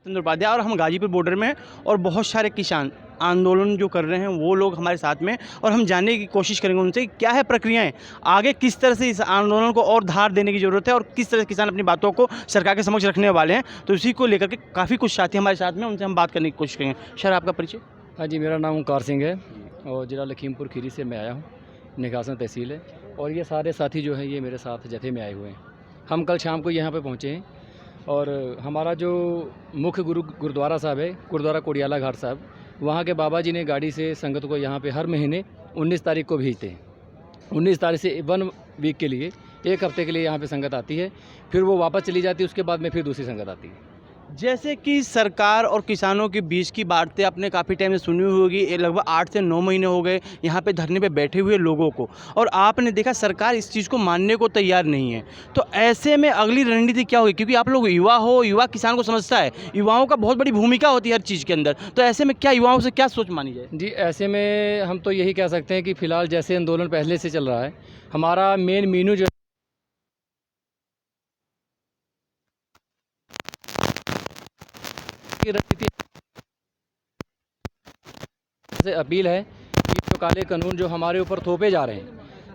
चंद्र उपाध्याय और हम गाजीपुर बॉर्डर में हैं और बहुत सारे किसान आंदोलन जो कर रहे हैं वो लोग हमारे साथ में, और हम जानने की कोशिश करेंगे उनसे क्या है प्रक्रियाएं, आगे किस तरह से इस आंदोलन को और धार देने की ज़रूरत है और किस तरह से किसान अपनी बातों को सरकार के समक्ष रखने वाले हैं। तो इसी को लेकर के काफ़ी कुछ साथी हमारे साथ में, उनसे हम बात करने की कोशिश करेंगे। सर, आपका परिचय? हाँ जी, मेरा नाम ओंकार सिंह है और ज़िला लखीमपुर खीरी से मैं आया हूँ। निकासन तहसील है और ये सारे साथी जो हैं ये मेरे साथ जत्थे में आए हुए हैं। हम कल शाम को यहाँ पे पहुँचे हैं और हमारा जो मुख्य गुरुद्वारा साहब है, गुरुद्वारा कोडियाला घाट साहब, वहाँ के बाबा जी ने गाड़ी से संगत को यहाँ पे हर महीने 19 तारीख को भेजते हैं। 19 तारीख से 1 वीक के लिए, 1 हफ्ते के लिए यहाँ पे संगत आती है, फिर वो वापस चली जाती है, उसके बाद में फिर दूसरी संगत आती है। जैसे कि सरकार और किसानों के बीच की बातें आपने काफ़ी टाइम से सुनी होगी, ये लगभग 8 से 9 महीने हो गए यहाँ पे धरने पे बैठे हुए लोगों को, और आपने देखा सरकार इस चीज़ को मानने को तैयार नहीं है। तो ऐसे में अगली रणनीति क्या होगी? क्योंकि आप लोग युवा हो, युवा किसान को समझता है, युवाओं का बहुत बड़ी भूमिका होती है हर चीज़ के अंदर। तो ऐसे में क्या युवाओं से क्या सोच मानी जाए? जी, ऐसे में हम तो यही कह सकते हैं कि फ़िलहाल जैसे आंदोलन पहले से चल रहा है, हमारा मेन मीनू जो की रणनीति से अपील है कि जो काले कानून जो हमारे ऊपर थोपे जा रहे हैं,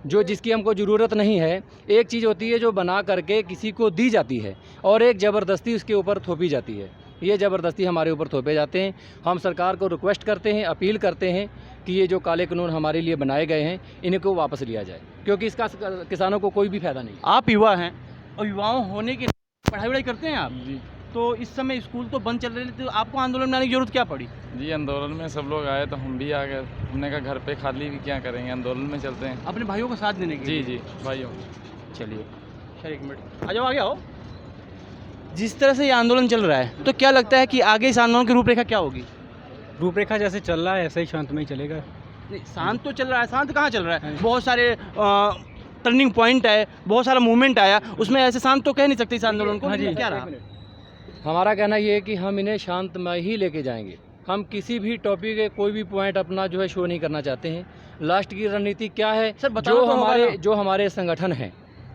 जो जिसकी हमको ज़रूरत नहीं है। एक चीज़ होती है जो बना करके किसी को दी जाती है और एक ज़बरदस्ती उसके ऊपर थोपी जाती है। ये ज़बरदस्ती हमारे ऊपर थोपे जाते हैं। हम सरकार को रिक्वेस्ट करते हैं, अपील करते हैं कि ये जो काले कानून हमारे लिए बनाए गए हैं इनको वापस लिया जाए, क्योंकि इसका किसानों को कोई भी फ़ायदा नहीं। आप युवा हैं और युवाओं होने के पढ़ाई वढ़ाई करते हैं आप जी तो इस समय स्कूल तो बंद चल रहे थे, तो आपको आंदोलन में आने की जरूरत क्या पड़ी? जी, आंदोलन में सब लोग आए तो हम भी आ गए। हमने कहा घर पे खाली भी क्या करेंगे, आंदोलन में चलते हैं। अपने भाइयों को साथ देने के जी लिए? जी भाइयों। चलिए सर, 1 मिनट आ जाओ, आगे आओ। जिस तरह से ये आंदोलन चल रहा है, तो क्या लगता है कि आगे इस आंदोलन की रूपरेखा क्या होगी? रूपरेखा जैसे चल रहा है ऐसे ही शांत में ही चलेगा। नहीं, शांत तो चल रहा है। शांत कहाँ चल रहा है? बहुत सारे टर्निंग पॉइंट है, बहुत सारा मूवमेंट आया, उसमें ऐसे शांत तो कह नहीं सकते इस आंदोलन को। हाँ जी। क्या रहा? हमारा कहना ये है कि हम इन्हें शांतमय ही लेके जाएंगे। हम किसी भी टॉपिक के कोई भी पॉइंट अपना जो है शो नहीं करना चाहते हैं। लास्ट की रणनीति क्या है सर, बताना तो होगा ना। जो हमारे संगठन हैं,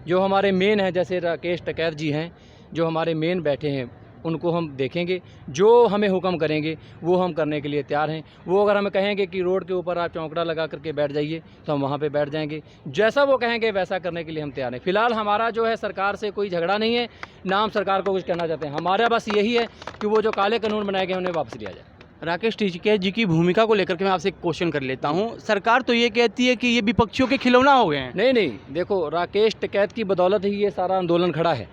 जो हमारे मेन हैं, जैसे राकेश टिकैत जी हैं, जो हमारे मेन बैठे हैं, उनको हम देखेंगे। जो हमें हुक्म करेंगे वो हम करने के लिए तैयार हैं। वो अगर हमें कहेंगे कि रोड के ऊपर आप चौंकड़ा लगा करके बैठ जाइए तो हम वहाँ पे बैठ जाएंगे। जैसा वो कहेंगे वैसा करने के लिए हम तैयार हैं। फिलहाल हमारा जो है सरकार से कोई झगड़ा नहीं है, ना हम सरकार को कुछ कहना चाहते हैं। हमारा बस यही है कि वो जो काले कानून बनाए गए उन्हें वापस लिया जाए। राकेश टिकैत जी की भूमिका को लेकर के मैं आपसे एक क्वेश्चन कर लेता हूँ। सरकार तो ये कहती है कि ये विपक्षियों के खिलौना हो गए हैं। नहीं, देखो, राकेश टिकैत की बदौलत ही ये सारा आंदोलन खड़ा है।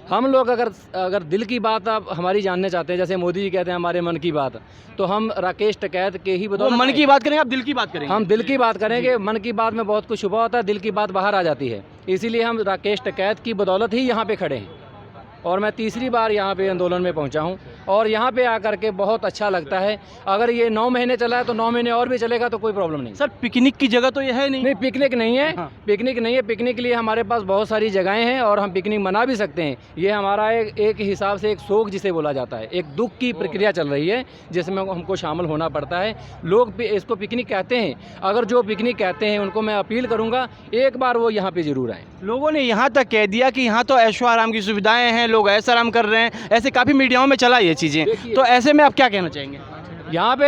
हम लोग अगर दिल की बात आप हमारी जानना चाहते हैं, जैसे मोदी जी कहते हैं हमारे मन की बात, तो हम राकेश टिकैत के ही वो बदौलत मन की बात करेंगे, आप दिल की बात करेंगे? हम दिल की बात करेंगे। मन की बात में बहुत कुछ छुपा होता है, दिल की बात बाहर आ जाती है। इसीलिए हम राकेश टिकैत की बदौलत ही यहाँ पे खड़े हैं और मैं तीसरी बार यहाँ पे आंदोलन में पहुँचा हूँ और यहाँ पे आकर के बहुत अच्छा लगता है। अगर ये 9 महीने चला है तो 9 महीने और भी चलेगा तो कोई प्रॉब्लम नहीं। सर, पिकनिक की जगह तो ये है नहीं? नहीं, पिकनिक नहीं है। हाँ। पिकनिक नहीं है। पिकनिक के लिए हमारे पास बहुत सारी जगहें हैं और हम पिकनिक मना भी सकते हैं। ये हमारा एक हिसाब से एक शोक जिसे बोला जाता है, एक दुख की प्रक्रिया चल रही है जिसमें हमको शामिल होना पड़ता है। लोग इसको पिकनिक कहते हैं। अगर जो पिकनिक कहते हैं उनको मैं अपील करूँगा एक बार वो यहाँ पर ज़रूर आएँ। लोगों ने यहाँ तक कह दिया कि यहाँ तो ऐशो आराम की सुविधाएं हैं, लोग ऐसा आराम कर रहे हैं, ऐसे काफ़ी मीडियाओं में चला ये चीज़ें। तो ऐसे में आप क्या कहना चाहेंगे? यहाँ पे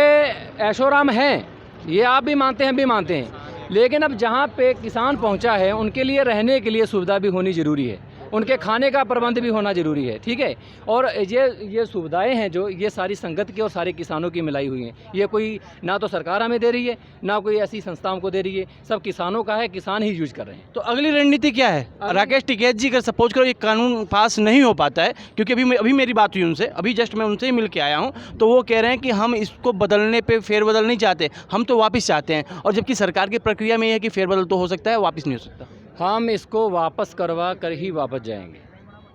ऐशोआराम हैं, ये आप भी मानते हैं, हम भी मानते हैं, लेकिन अब जहाँ पे किसान पहुँचा है उनके लिए रहने के लिए सुविधा भी होनी ज़रूरी है, उनके खाने का प्रबंध भी होना ज़रूरी है। ठीक है, और ये सुविधाएं हैं जो ये सारी संगत की और सारे किसानों की मिलाई हुई हैं। ये कोई ना तो सरकार हमें दे रही है, ना कोई ऐसी संस्थाओं को दे रही है, सब किसानों का है, किसान ही यूज कर रहे हैं। तो अगली रणनीति क्या है? राकेश टिकैत जी का सपोज करो ये कानून पास नहीं हो पाता है, क्योंकि अभी मेरी बात हुई उनसे, अभी जस्ट मैं उनसे ही मिल के आया हूँ, तो वो कह रहे हैं कि हम इसको बदलने पे फेरबदल नहीं चाहते, हम तो वापस चाहते हैं। और जबकि सरकार की प्रक्रिया में यह है कि फेरबदल तो हो सकता है, वापस नहीं हो सकता। हम इसको वापस करवा कर ही वापस जाएंगे।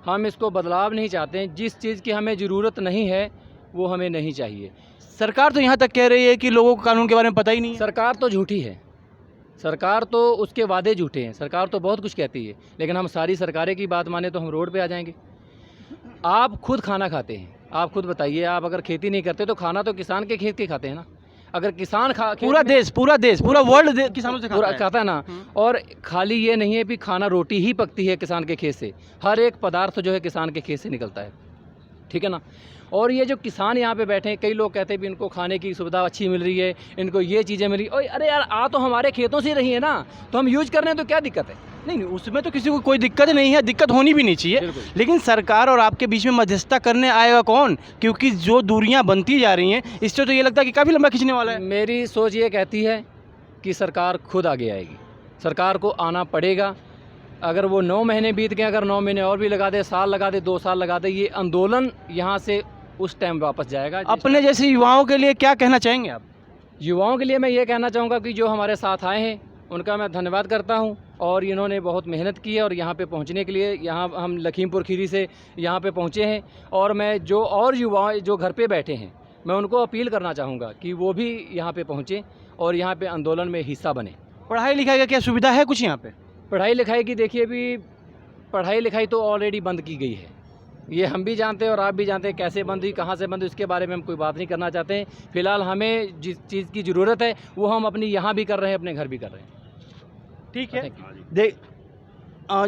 हम इसको बदलाव नहीं चाहते हैं। जिस चीज़ की हमें ज़रूरत नहीं है वो हमें नहीं चाहिए। सरकार तो यहाँ तक कह रही है कि लोगों को कानून के बारे में पता ही नहीं है। सरकार तो झूठी है, सरकार तो उसके वादे झूठे हैं। सरकार तो बहुत कुछ कहती है, लेकिन हम सारी सरकारें की बात माने तो हम रोड पे आ जाएंगे। आप खुद खाना खाते हैं, आप खुद बताइए, आप अगर खेती नहीं करते तो खाना तो किसान के खेत के खाते हैं ना। अगर किसान पूरा देश पूरा वर्ल्ड किसानों से खाता है ना। और खाली ये नहीं है कि खाना रोटी ही पकती है किसान के खेत से, हर एक पदार्थ जो है किसान के खेत से निकलता है। ठीक है ना। और ये जो किसान यहाँ पे बैठे हैं, कई लोग कहते हैं भी इनको खाने की सुविधा अच्छी मिल रही है, इनको ये चीज़ें मिल रही है। अरे यार, आ तो हमारे खेतों से रही है ना, तो हम यूज कर रहे हैं, तो क्या दिक्कत है? नहीं, उसमें तो किसी को कोई दिक्कत नहीं है, दिक्कत होनी भी नहीं चाहिए। बिल्कुल। लेकिन सरकार और आपके बीच में मध्यस्थता करने आएगा कौन? क्योंकि जो दूरियां बनती जा रही हैं, इससे तो ये लगता है कि काफ़ी लंबा खींचने वाला है। मेरी सोच ये कहती है कि सरकार खुद आगे आएगी, सरकार को आना पड़ेगा। अगर वो 9 महीने बीत गए, अगर 9 महीने और भी लगा दे, साल लगा दे, 2 साल लगा दे, ये आंदोलन यहाँ से उस टाइम वापस जाएगा। अपने जैसे युवाओं के लिए क्या कहना चाहेंगे आप? युवाओं के लिए मैं ये कहना चाहूँगा कि जो हमारे साथ आए हैं उनका मैं धन्यवाद करता हूँ, और इन्होंने बहुत मेहनत की है और यहाँ पे पहुँचने के लिए, यहाँ हम लखीमपुर खीरी से यहाँ पे पहुँचे हैं। और मैं जो और युवा जो घर पे बैठे हैं, मैं उनको अपील करना चाहूँगा कि वो भी यहाँ पे पहुँचें और यहाँ पे आंदोलन में हिस्सा बने। पढ़ाई लिखाई का क्या सुविधा है कुछ यहाँ पे? पढ़ाई लिखाई की देखिए, भी पढ़ाई लिखाई तो ऑलरेडी बंद की गई है, ये हम भी जानते हैं और आप भी जानते हैं कैसे बंद हुई, कहाँ से बंद हुई, इसके बारे में हम कोई बात नहीं करना चाहते हैं। फिलहाल हमें जिस चीज़ की ज़रूरत है वो हम अपनी यहाँ भी कर रहे हैं, अपने घर भी कर रहे हैं। ठीक है। Thank you। देख,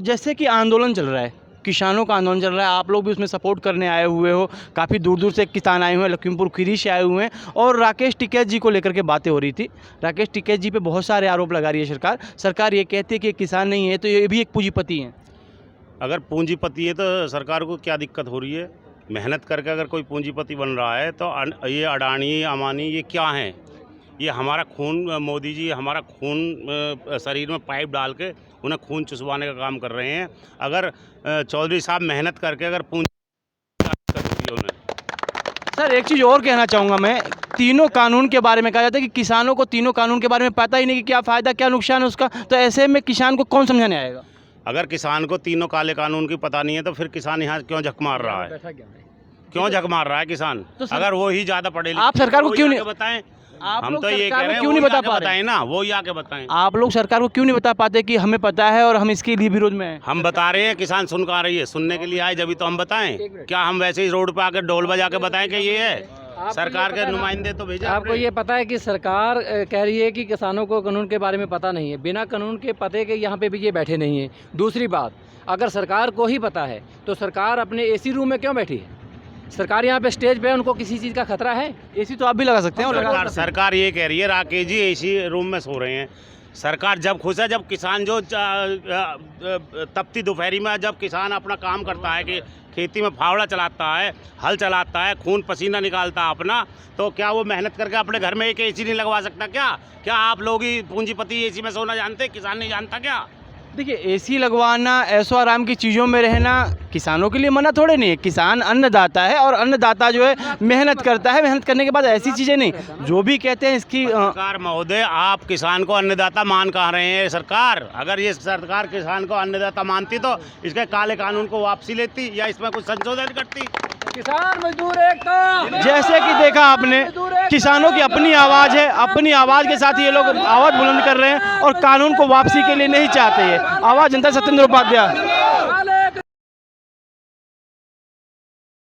जैसे कि आंदोलन चल रहा है, किसानों का आंदोलन चल रहा है, आप लोग भी उसमें सपोर्ट करने आए हुए हो, काफ़ी दूर दूर से किसान आए हुए हैं, लखीमपुर खीरी से आए हुए हैं, और राकेश टिकैत जी को लेकर के बातें हो रही थी। राकेश टिकैत जी पे बहुत सारे आरोप लगा रही है सरकार ये कहती है कि ये किसान नहीं है तो ये भी एक पूंजीपति हैं। अगर पूंजीपति है तो सरकार को क्या दिक्कत हो रही है? मेहनत करके अगर कोई पूंजीपति बन रहा है तो ये अडानी, अमानी, ये क्या हैं? ये हमारा खून, मोदी जी हमारा खून शरीर में पाइप डाल के उन्हें खून चुसवाने का काम कर रहे हैं। अगर चौधरी साहब मेहनत करके अगर पूंजी कर दी उन्हें। सर, एक चीज़ और कहना चाहूँगा मैं, तीनों कानून के बारे में कहा जाता है कि किसानों को तीनों कानून के बारे में पता ही नहीं कि क्या फ़ायदा क्या नुकसान है उसका, तो ऐसे में किसान को कौन समझाने आएगा? अगर किसान को तीनों काले कानून की पता नहीं है तो फिर किसान यहाँ क्यों झक मार रहा है? क्यों झक मार रहा है किसान? तो सर, अगर वो ही ज़्यादा पढ़े लिखे, आप सरकार को वो क्यों ही नहीं आके बताएं? आप हम लोग तो ये सरकार कह को रहे हैं, क्यों वो नहीं ही बता आके पा रहे? बताएं ना, वो ही आके बताएं। आप लोग सरकार को क्यों नहीं बता पाते कि हमें पता है और हम इसके लिए विरोध में हैं? हम बता रहे हैं, किसान सुन का रही है, सुनने के लिए आए जब तो हम बताएं। क्या हम वैसे ही रोड पे आकर ढोल बजा के बताएं कि ये है? सरकार के नुमाइंदे तो भेजा आपको आपने। ये पता है कि सरकार कह रही है कि किसानों को कानून के बारे में पता नहीं है, बिना कानून के पते के यहाँ पे भी ये बैठे नहीं है। दूसरी बात, अगर सरकार को ही पता है तो सरकार अपने एसी रूम में क्यों बैठी है? सरकार यहाँ पे स्टेज पे, उनको किसी चीज़ का खतरा है? एसी तो आप भी लगा सकते हैं और लगा सरकार ये कह रही है, राकेश जी एसी रूम में सो रहे हैं। सरकार जब खुश है, जब किसान जो तपती दोपहरी में जब किसान अपना काम करता है कि खेती में फावड़ा चलाता है, हल चलाता है, खून पसीना निकालता है अपना, तो क्या वो मेहनत करके अपने घर में एक एसी नहीं लगवा सकता? क्या आप लोग ही पूंजीपति एसी में सोना जानते, किसान नहीं जानता क्या? देखिए, एसी लगवाना, ऐशो आराम की चीज़ों में रहना किसानों के लिए मना थोड़े नहीं है। किसान अन्नदाता है और अन्नदाता जो है मेहनत करता है, मेहनत करने के बाद ऐसी चीज़ें नहीं, जो भी कहते हैं इसकी सरकार महोदय, आप किसान को अन्नदाता मान कहाँ रहे हैं? सरकार, अगर ये सरकार किसान को अन्नदाता मानती तो इसके काले कानून को वापसी लेती या इसमें कुछ संशोधन करती। किसान मजदूर एकता। जैसे कि देखा आपने, किसानों की अपनी आवाज़ है, अपनी आवाज़ के साथ ये लोग आवाज़ बुलंद कर रहे हैं और कानून को वापसी के लिए नहीं चाहते। ये आवाज़ जनता सत्येंद्र उपाध्याय।